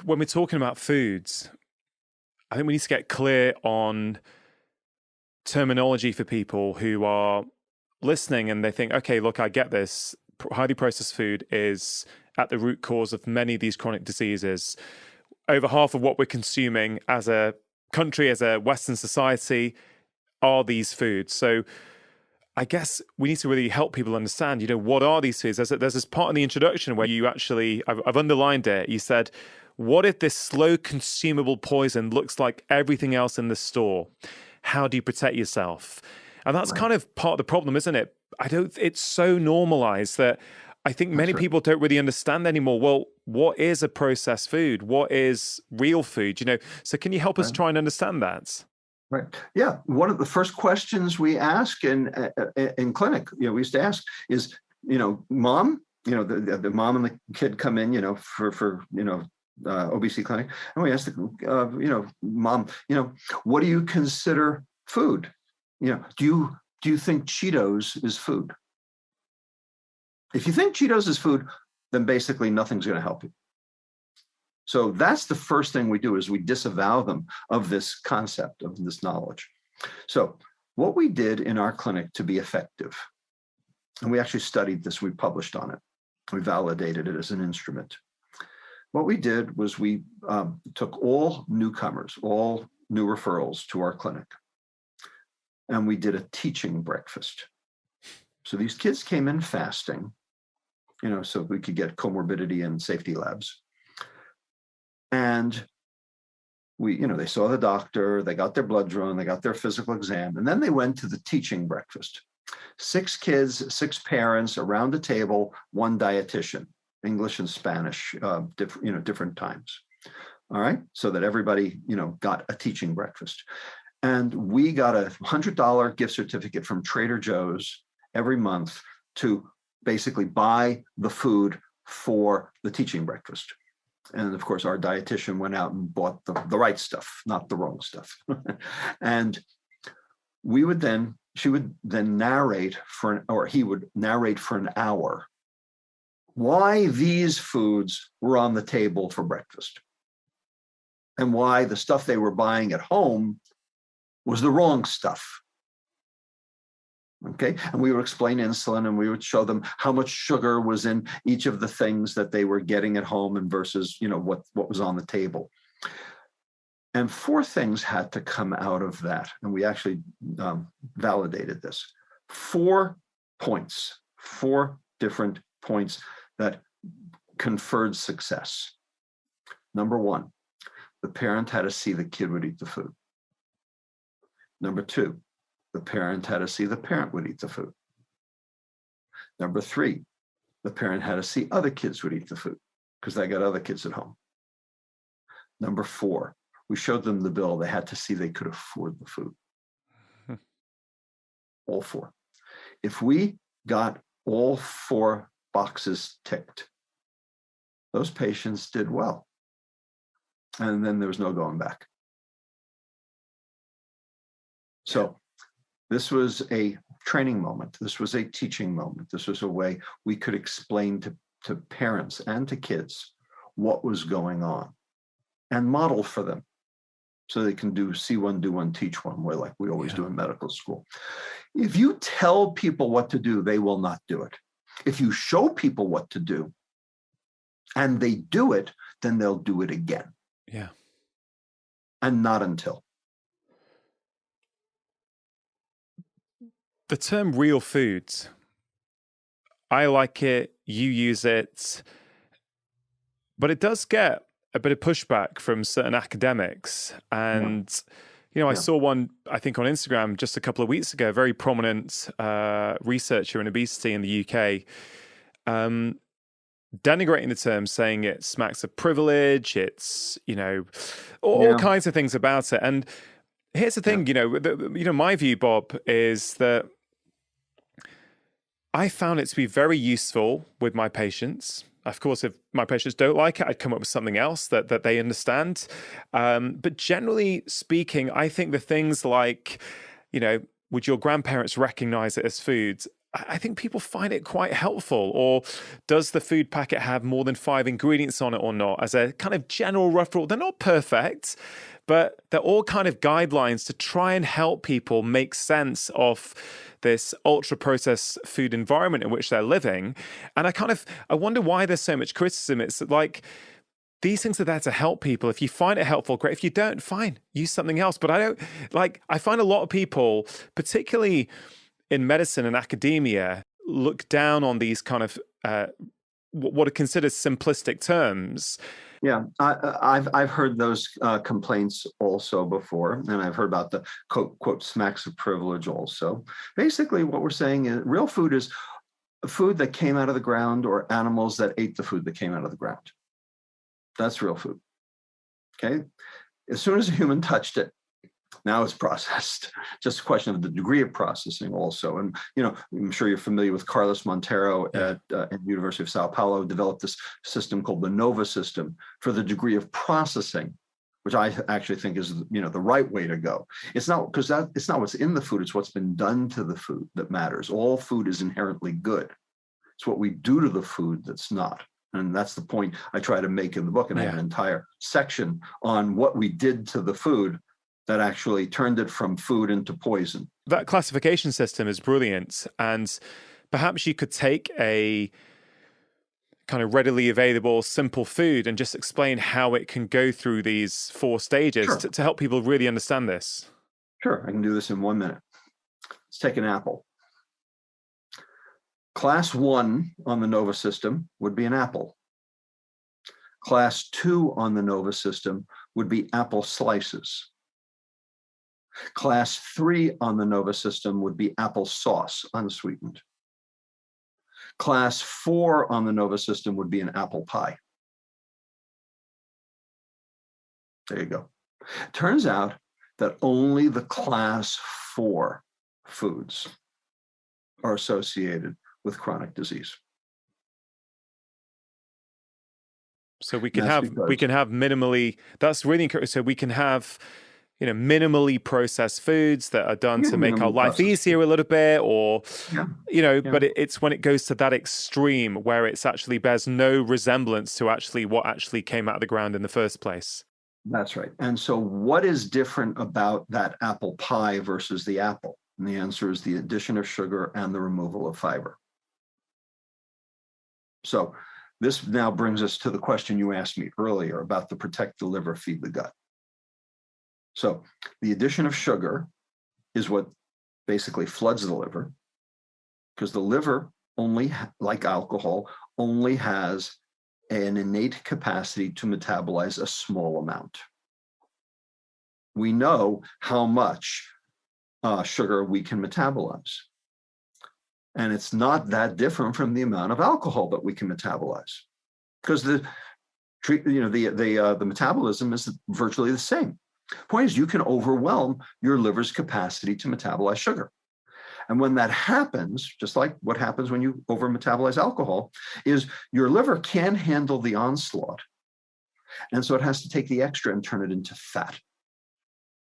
when we're talking about foods, I think we need to get clear on terminology for people who are listening and they think, okay, look, I get this. Highly processed food is at the root cause of many of these chronic diseases. Over half of what we're consuming as a country, as a Western society, are these foods. So I guess we need to really help people understand, what are these foods? There's this part in the introduction where you actually, I've underlined it. You said, what if this slow consumable poison looks like everything else in the store? How do you protect yourself? And that's kind of part of the problem, isn't it? It's so normalized that I think many people don't really understand anymore. Well, what is a processed food? What is real food? So can you help us try and understand that? Right. Yeah. One of the first questions we ask in clinic, we used to ask is, mom, the mom and the kid come in, for obesity clinic, and we ask mom, what do you consider food? Do you think Cheetos is food? If you think Cheetos is food, then basically nothing's going to help you. So that's the first thing we do, is we disavow them of this concept, of this knowledge. So what we did in our clinic to be effective, and we actually studied this, we published on it, we validated it as an instrument. What we did was we took all newcomers, all new referrals to our clinic, and we did a teaching breakfast. So these kids came in fasting, so we could get comorbidity and safety labs. And they saw the doctor, they got their blood drawn, they got their physical exam, and then they went to the teaching breakfast. 6 kids, 6 parents around the table, 1 dietitian, English and Spanish, different times. All right, so that everybody, got a teaching breakfast. And we got a $100 gift certificate from Trader Joe's every month to basically buy the food for the teaching breakfast. And of course, our dietitian went out and bought the right stuff, not the wrong stuff. And she would then narrate he would narrate for an hour why these foods were on the table for breakfast and why the stuff they were buying at home was the wrong stuff. Okay, and we would explain insulin, and we would show them how much sugar was in each of the things that they were getting at home and versus, what was on the table. And 4 things had to come out of that, and we actually validated this. 4 points, 4 different points that conferred success. Number 1, the parent had to see the kid would eat the food. Number 2, the parent had to see the parent would eat the food. Number 3, the parent had to see other kids would eat the food because they got other kids at home. Number 4, we showed them the bill. They had to see they could afford the food. All 4. If we got all 4 boxes ticked, those patients did well. And then there was no going back. So this was a training moment. This was a teaching moment. This was a way we could explain to parents and to kids what was going on and model for them so they can see one, do one, teach one, way like we always do in medical school. If you tell people what to do, they will not do it. If you show people what to do and they do it, then they'll do it again. Yeah. And not until. The term real foods, I like it, you use it, but it does get a bit of pushback from certain academics. And, I saw one, I think on Instagram just a couple of weeks ago, a very prominent researcher in obesity in the UK, denigrating the term, saying it smacks of privilege, it's, all kinds of things about it. And here's the thing, my view, Bob, is that I found it to be very useful with my patients. Of course, if my patients don't like it, I'd come up with something else that they understand. But generally speaking, I think the things like, would your grandparents recognize it as foods? I think people find it quite helpful. Or does the food packet have more than 5 ingredients on it or not? As a kind of general rough rule, they're not perfect, but they're all kind of guidelines to try and help people make sense of this ultra processed food environment in which they're living. And I wonder why there's so much criticism. It's like, these things are there to help people. If you find it helpful, great. If you don't, fine, use something else. But I find a lot of people, particularly in medicine and academia, look down on these kind of what are considered simplistic terms. Yeah, I've heard those complaints also before, and I've heard about the quote smacks of privilege also. Basically, what we're saying is real food is food that came out of the ground or animals that ate the food that came out of the ground. That's real food. Okay. As soon as a human touched it, now it's processed. Just a question of the degree of processing also. And, I'm sure you're familiar with Carlos Monteiro at the University of Sao Paulo, developed this system called the NOVA system for the degree of processing, which I actually think is, the right way to go. It's not because it's not what's in the food, it's what's been done to the food that matters. All food is inherently good. It's what we do to the food that's not. And that's the point I try to make in the book. And I have an entire section on what we did to the food that actually turned it from food into poison. That classification system is brilliant. And perhaps you could take a kind of readily available, simple food and just explain how it can go through these 4 stages to help people really understand this. Sure, I can do this in 1 minute. Let's take an apple. Class 1 on the NOVA system would be an apple. Class 2 on the NOVA system would be apple slices. Class 3 on the NOVA system would be apple sauce, unsweetened. Class 4 on the NOVA system would be an apple pie. There you go. Turns out that only the class 4 foods are associated with chronic disease. So we can have minimally, that's really encouraging. So we can have, minimally processed foods that are done to make our life easier a little bit, or, but it's when it goes to that extreme where it's actually bears no resemblance to actually what actually came out of the ground in the first place. That's right. And so what is different about that apple pie versus the apple? And the answer is the addition of sugar and the removal of fiber. So this now brings us to the question you asked me earlier about the protect the liver, feed the gut. So the addition of sugar is what basically floods the liver, because the liver, only like alcohol, only has an innate capacity to metabolize a small amount. We know how much sugar we can metabolize. And it's not that different from the amount of alcohol that we can metabolize, because the metabolism is virtually the same. Point is, you can overwhelm your liver's capacity to metabolize sugar. And when that happens, just like what happens when you over-metabolize alcohol, is your liver can't handle the onslaught. And so it has to take the extra and turn it into fat.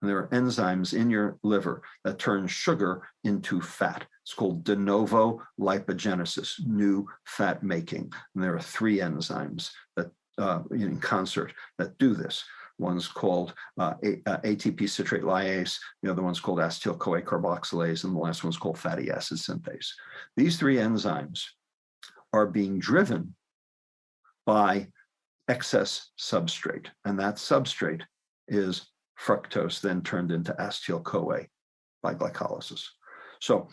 And there are enzymes in your liver that turn sugar into fat. It's called de novo lipogenesis, new fat making. And there are 3 enzymes that in concert that do this. One's called ATP citrate lyase, the other one's called acetyl-CoA carboxylase, and the last one's called fatty acid synthase. These 3 enzymes are being driven by excess substrate, and that substrate is fructose, then turned into acetyl-CoA by glycolysis. So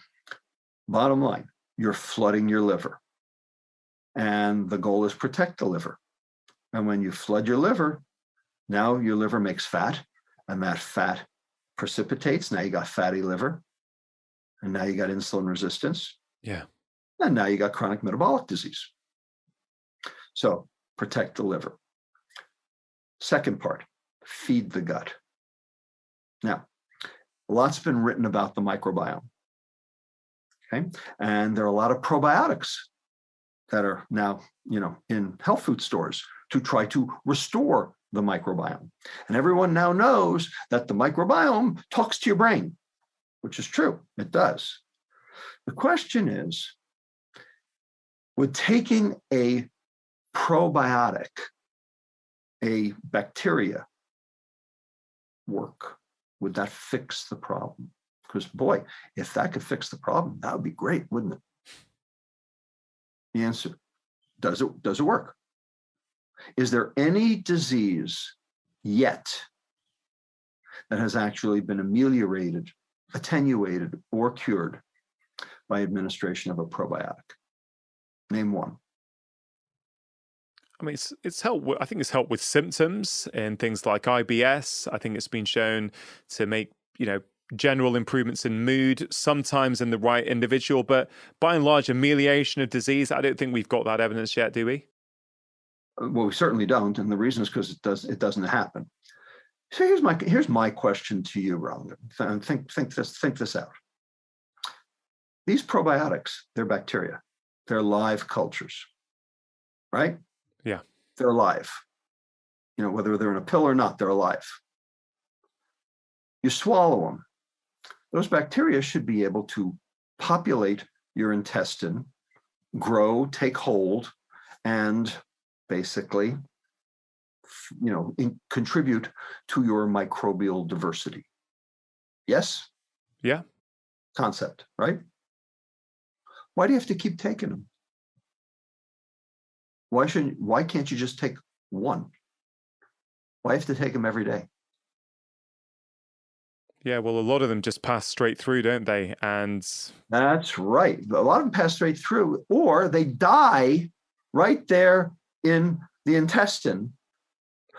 bottom line, you're flooding your liver, and the goal is protect the liver. And when you flood your liver, now your liver makes fat, and that fat precipitates. Now you got fatty liver, and now you got insulin resistance. Yeah. And now you got chronic metabolic disease. So protect the liver. Second part, feed the gut. Now, lots been written about the microbiome. Okay. And there are a lot of probiotics that are now, in health food stores to try to restore the microbiome. And everyone now knows that the microbiome talks to your brain, which is true. It does. The question is, would taking a probiotic, a bacteria, work? Would that fix the problem? Because boy, if that could fix the problem, that would be great, wouldn't it? The answer, does it work? Is there any disease yet that has actually been ameliorated, attenuated, or cured by administration of a probiotic? Name one. I mean, it's helped. I think it's helped with symptoms and things like IBS. I think it's been shown to make, general improvements in mood, sometimes in the right individual, but by and large, amelioration of disease, I don't think we've got that evidence yet, do we? Well, we certainly don't, and the reason is because it doesn't happen. So here's my question to you, Roland. Think this out. These probiotics, they're bacteria. They're live cultures, right? Yeah. They're alive. Whether they're in a pill or not, they're alive. You swallow them. Those bacteria should be able to populate your intestine, grow, take hold, and basically, contribute to your microbial diversity. Yes? Yeah. Concept, right? Why do you have to keep taking them? Why can't you just take one? Why have to take them every day? Yeah, well, a lot of them just pass straight through, don't they? And that's right. A lot of them pass straight through, or they die right there in the intestine,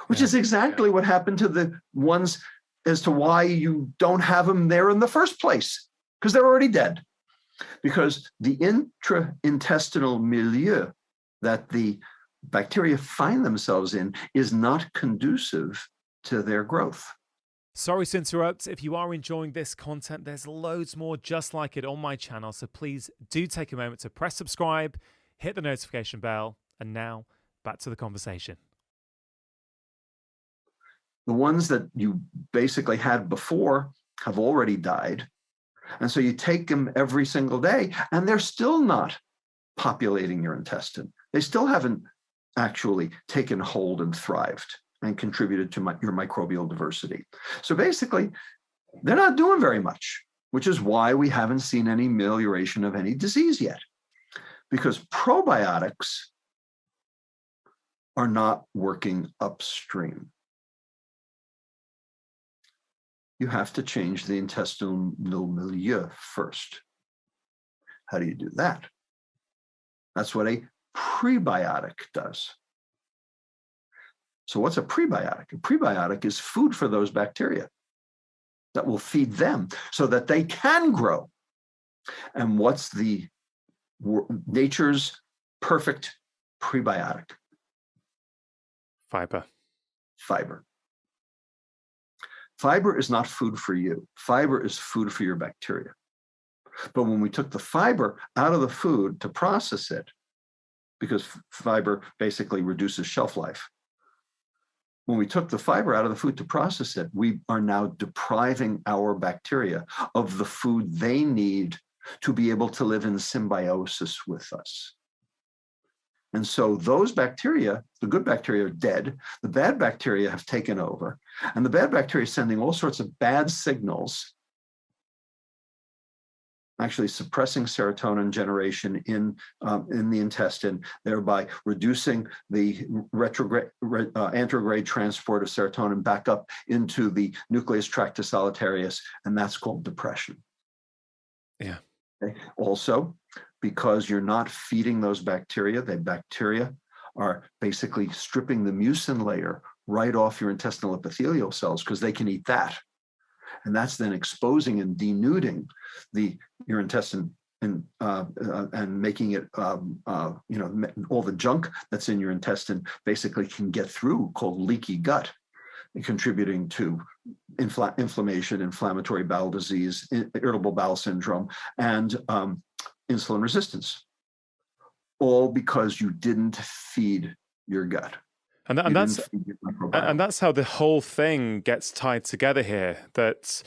which is exactly what happened to the ones as to why you don't have them there in the first place, because they're already dead. Because the intra-intestinal milieu that the bacteria find themselves in is not conducive to their growth. Sorry to interrupt. If you are enjoying this content, there's loads more just like it on my channel. So please do take a moment to press subscribe, hit the notification bell, and now back to the conversation. The ones that you basically had before have already died. And so you take them every single day, and they're still not populating your intestine. They still haven't actually taken hold and thrived and contributed to your microbial diversity. So basically, they're not doing very much, which is why we haven't seen any amelioration of any disease yet. Because probiotics are not working upstream. You have to change the intestinal milieu first. How do you do that? That's what a prebiotic does. So what's a prebiotic? A prebiotic is food for those bacteria that will feed them so that they can grow. And what's the nature's perfect prebiotic? Fiber. Fiber. Fiber is not food for you. Fiber is food for your bacteria. But when we took the fiber out of the food to process it, because fiber basically reduces shelf life, when we took the fiber out of the food to process it, we are now depriving our bacteria of the food they need to be able to live in symbiosis with us. And so those bacteria, the good bacteria, are dead. The bad bacteria have taken over. And the bad bacteria is sending all sorts of bad signals, actually suppressing serotonin generation in the intestine, thereby reducing the anterograde transport of serotonin back up into the nucleus tractus solitarius, and that's called depression. Yeah. Okay. Also, because you're not feeding those bacteria, the bacteria are basically stripping the mucin layer right off your intestinal epithelial cells because they can eat that. And that's then exposing and denuding your intestine and making it, all the junk that's in your intestine basically can get through, called leaky gut, contributing to inflammation, inflammatory bowel disease, irritable bowel syndrome, and insulin resistance, all because you didn't feed your gut. And that's how the whole thing gets tied together here. That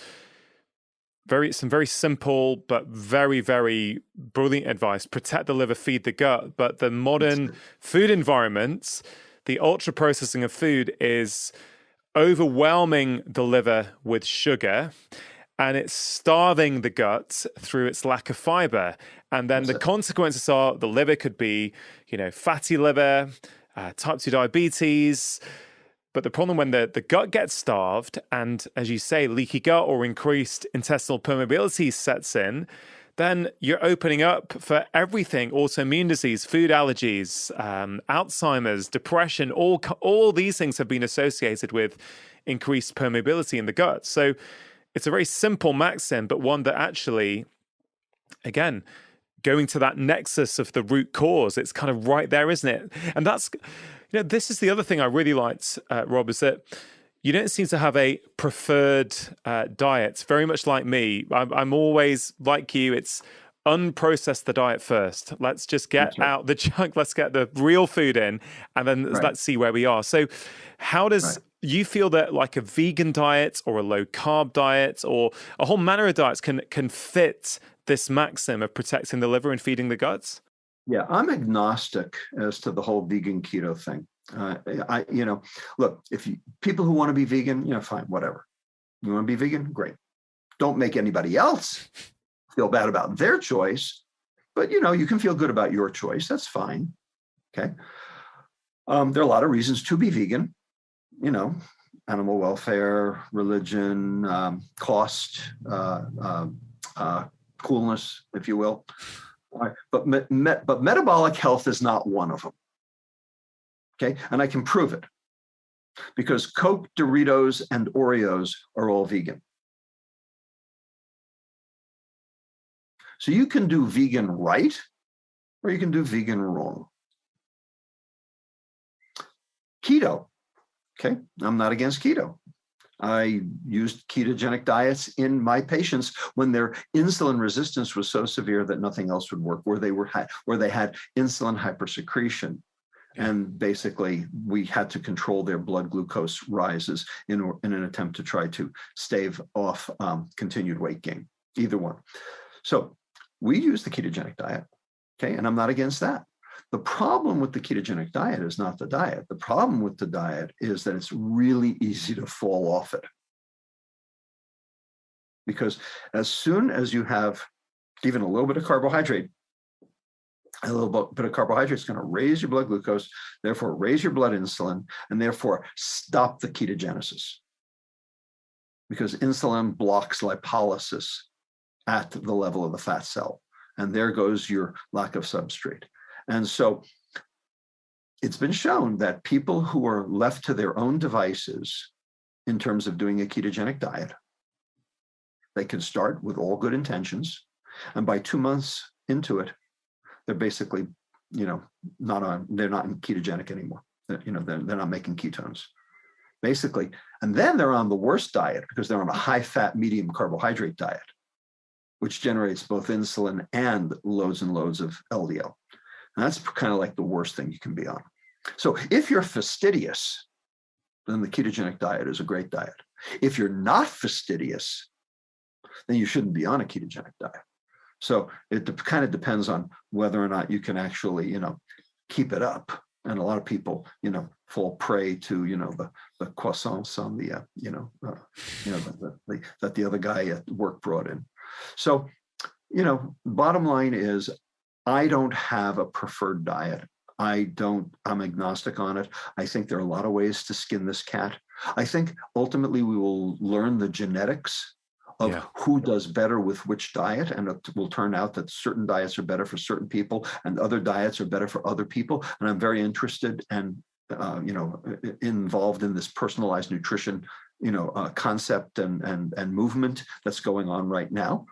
some very simple but very, very brilliant advice. Protect the liver, feed the gut. But the modern food environments, the ultra processing of food is overwhelming the liver with sugar, and it's starving the gut through its lack of fiber. And then the consequences are the liver could be, fatty liver, type 2 diabetes. But the problem when the gut gets starved and, as you say, leaky gut or increased intestinal permeability sets in, then you're opening up for everything: autoimmune disease, food allergies, Alzheimer's, depression. All these things have been associated with increased permeability in the gut. So it's a very simple maxim, but one that actually, again, going to that nexus of the root cause, it's kind of right there, isn't it? And that's, this is the other thing I really liked, Rob, is that you don't seem to have a preferred diet. Very much like me. I'm always like you. It's unprocess the diet first. Let's just get out the junk. Let's get the real food in, and then let's see where we are. So how does you feel that like a vegan diet or a low carb diet or a whole manner of diets can fit this maxim of protecting the liver and feeding the guts? Yeah, I'm agnostic as to the whole vegan keto thing. Look, if people who want to be vegan, fine, whatever. You want to be vegan? Great. Don't make anybody else feel bad about their choice, but you can feel good about your choice. That's fine. Okay. There are a lot of reasons to be vegan, animal welfare, religion, cost, coolness, if you will. But metabolic health is not one of them. Okay, and I can prove it because Coke, Doritos, and Oreos are all vegan. So you can do vegan right, or you can do vegan wrong. Keto, okay, I'm not against keto. I used ketogenic diets in my patients when their insulin resistance was so severe that nothing else would work, where they had insulin hypersecretion. And basically, we had to control their blood glucose rises in an attempt to try to stave off continued weight gain, either one. So we use the ketogenic diet, okay, and I'm not against that. The problem with the ketogenic diet is not the diet. The problem with the diet is that it's really easy to fall off it. Because as soon as you have even a little bit of carbohydrate, a little bit of carbohydrate is going to raise your blood glucose, therefore raise your blood insulin, and therefore stop the ketogenesis. Because insulin blocks lipolysis at the level of the fat cell. And there goes your lack of substrate. And so it's been shown that people who are left to their own devices in terms of doing a ketogenic diet, they can start with all good intentions. And by 2 months into it, they're basically, they're not ketogenic anymore. They're not making ketones, basically. And then they're on the worst diet because they're on a high fat, medium carbohydrate diet, which generates both insulin and loads and loads of LDL. And that's kind of like the worst thing you can be on. So if you're fastidious, then the ketogenic diet is a great diet. If you're not fastidious, then you shouldn't be on a ketogenic diet. So it kind of depends on whether or not you can actually, keep it up. And a lot of people, fall prey to, the croissants on the, that the other guy at work brought in. So, bottom line is, I don't have a preferred diet. I'm agnostic on it. I think there are a lot of ways to skin this cat. I think ultimately we will learn the genetics of who does better with which diet, and it will turn out that certain diets are better for certain people and other diets are better for other people. And I'm very interested and involved in this personalized nutrition concept and movement that's going on right now.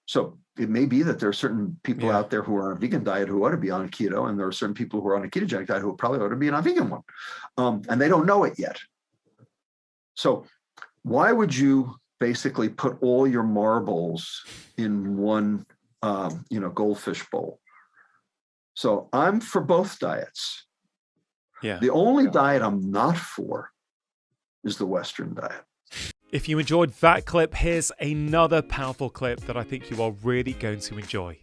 So it may be that there are certain people out there who are on a vegan diet who ought to be on keto, and there are certain people who are on a ketogenic diet who probably ought to be on a vegan one, and they don't know it yet. So why would you basically put all your marbles in one, goldfish bowl? So I'm for both diets. Yeah. The only diet I'm not for is the Western diet. If you enjoyed that clip, here's another powerful clip that I think you are really going to enjoy.